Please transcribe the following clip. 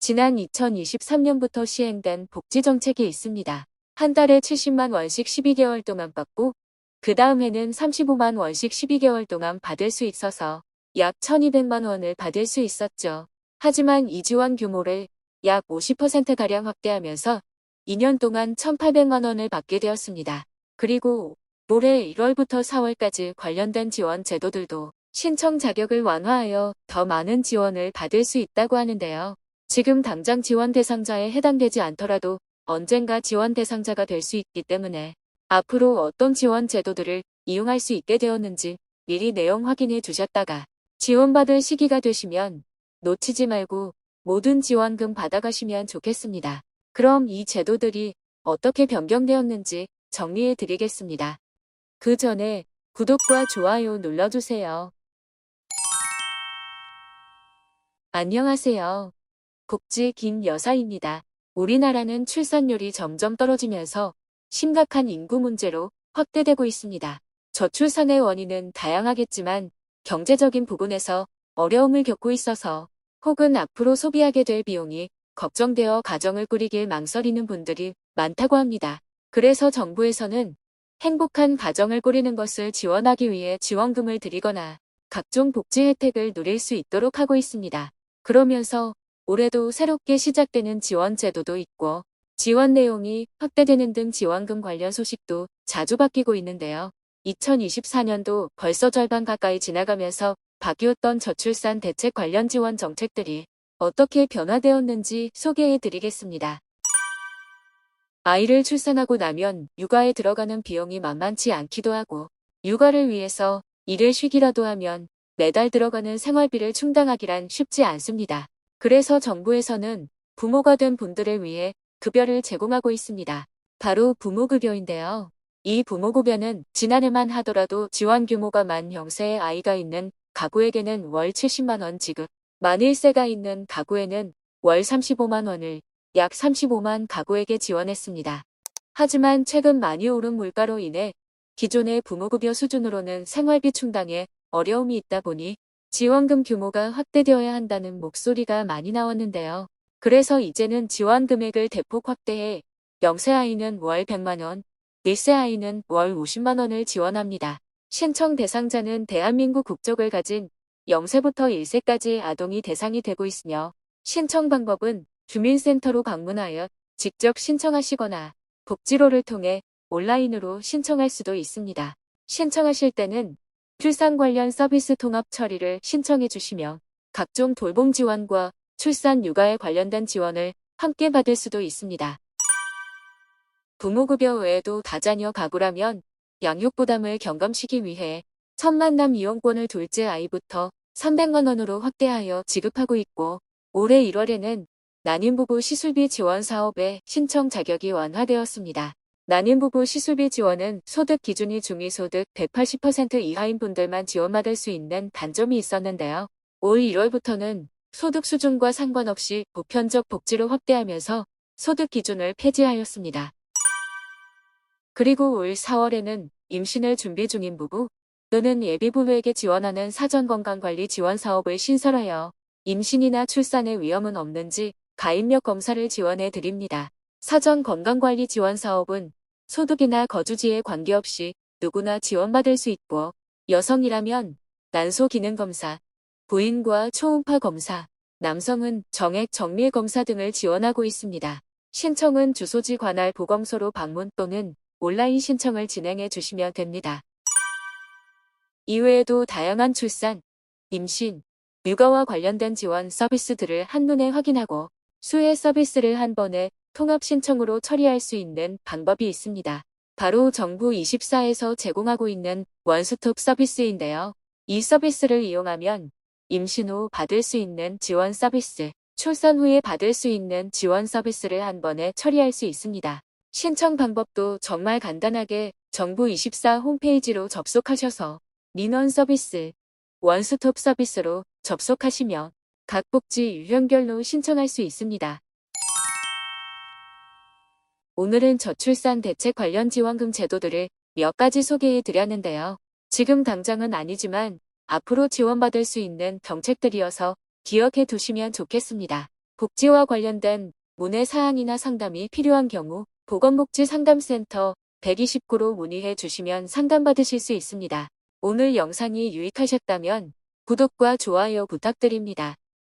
지난 2023년부터 시행된 복지정책이 있습니다. 한 달에 70만 원씩 12개월 동안 받고 그 다음 해는 35만 원씩 12개월 동안 받을 수 있어서 약 1,200만 원을 받을 수 있었죠. 하지만 이 지원 규모를 약 50%가량 확대하면서 2년 동안 1,800만 원을 받게 되었습니다. 그리고 올해 1월부터 4월까지 관련된 지원 제도들도 신청 자격을 완화하여 더 많은 지원을 받을 수 있다고 하는데요. 지금 당장 지원 대상자에 해당되지 않더라도 언젠가 지원 대상자가 될 수 있기 때문에 앞으로 어떤 지원 제도들을 이용할 수 있게 되었는지 미리 내용 확인해 두셨다가 지원받을 시기가 되시면 놓치지 말고 모든 지원금 받아가시면 좋겠습니다. 그럼 이 제도들이 어떻게 변경되었는지 정리해 드리겠습니다. 그 전에 구독과 좋아요 눌러주세요. 안녕하세요. 복지 김여사입니다. 우리나라는 출산율이 점점 떨어지면서 심각한 인구 문제로 확대되고 있습니다. 저출산의 원인은 다양하겠지만 경제적인 부분에서 어려움을 겪고 있어서 혹은 앞으로 소비하게 될 비용이 걱정되어 가정을 꾸리길 망설이는 분들이 많다고 합니다. 그래서 정부에서는 행복한 가정을 꾸리는 것을 지원하기 위해 지원금을 드리거나 각종 복지 혜택을 누릴 수 있도록 하고 있습니다. 그러면서 올해도 새롭게 시작되는 지원 제도도 있고 지원 내용이 확대되는 등 지원금 관련 소식도 자주 바뀌고 있는데요. 2024년도 벌써 절반 가까이 지나가면서 바뀌었던 저출산 대책 관련 지원 정책들이 어떻게 변화되었는지 소개해 드리겠습니다. 아이를 출산하고 나면 육아에 들어가는 비용이 만만치 않기도 하고 육아를 위해서 일을 쉬기라도 하면 매달 들어가는 생활비를 충당하기란 쉽지 않습니다. 그래서 정부에서는 부모가 된 분들을 위해 급여를 제공하고 있습니다. 바로 부모급여인데요. 이 부모급여는 지난해만 하더라도 지원 규모가 만 0세의 아이가 있는 가구에게는 월 70만 원 지급, 만 1세가 있는 가구에는 월 35만 원을 약 35만 가구에게 지원했습니다. 하지만 최근 많이 오른 물가로 인해 기존의 부모급여 수준으로는 생활비 충당에 어려움이 있다 보니 지원금 규모가 확대되어야 한다는 목소리가 많이 나왔는데요. 그래서 이제는 지원 금액을 대폭 확대해 0세 아이는 월 100만 원, 1세 아이는 월 50만 원을 지원합니다. 신청 대상자는 대한민국 국적을 가진 0세부터 1세까지 아동이 대상이 되고 있으며 신청 방법은 주민센터로 방문하여 직접 신청하시거나 복지로를 통해 온라인으로 신청할 수도 있습니다. 신청하실 때는 출산 관련 서비스 통합 처리를 신청해 주시면 각종 돌봄 지원과 출산 육아에 관련된 지원을 함께 받을 수도 있습니다. 부모급여 외에도 다자녀 가구라면 양육 부담을 경감시키기 위해 첫 만남 이용권을 둘째 아이부터 300만 원으로 확대하여 지급하고 있고 올해 1월에는 난임부부 시술비 지원 사업의 신청 자격이 완화되었습니다. 난임부부 시술비 지원은 소득 기준이 중위소득 180% 이하인 분들만 지원받을 수 있는 단점이 있었는데요. 올 1월부터는 소득 수준과 상관없이 보편적 복지를 확대하면서 소득 기준을 폐지하였습니다. 그리고 올 4월에는 임신을 준비 중인 부부 또는 예비부부에게 지원하는 사전건강관리 지원 사업을 신설하여 임신이나 출산의 위험은 없는지 가입력 검사를 지원해 드립니다. 사전건강관리 지원 사업은 소득이나 거주지에 관계없이 누구나 지원받을 수 있고 여성이라면 난소 기능 검사, 부인과 초음파 검사, 남성은 정액 정밀 검사 등을 지원하고 있습니다. 신청은 주소지 관할 보건소로 방문 또는 온라인 신청을 진행해 주시면 됩니다. 이외에도 다양한 출산, 임신, 육아와 관련된 지원 서비스들을 한눈에 확인하고 수혜 서비스를 한 번에 통합 신청으로 처리할 수 있는 방법이 있습니다. 바로 정부 24에서 제공하고 있는 원스톱 서비스인데요. 이 서비스를 이용하면 임신 후 받을 수 있는 지원 서비스, 출산 후에 받을 수 있는 지원 서비스를 한 번에 처리할 수 있습니다. 신청 방법도 정말 간단하게 정부 24 홈페이지로 접속하셔서 민원 서비스, 원스톱 서비스로 접속하시면 각 복지 유형별로 신청할 수 있습니다. 오늘은 저출산 대책 관련 지원금 제도들을 몇 가지 소개해 드렸는데요. 지금 당장은 아니지만 앞으로 지원받을 수 있는 정책들이어서 기억해 두시면 좋겠습니다. 복지와 관련된 문의 사항이나 상담이 필요한 경우 보건복지상담센터 129로 문의해 주시면 상담받으실 수 있습니다. 오늘 영상이 유익하셨다면 구독과 좋아요 부탁드립니다.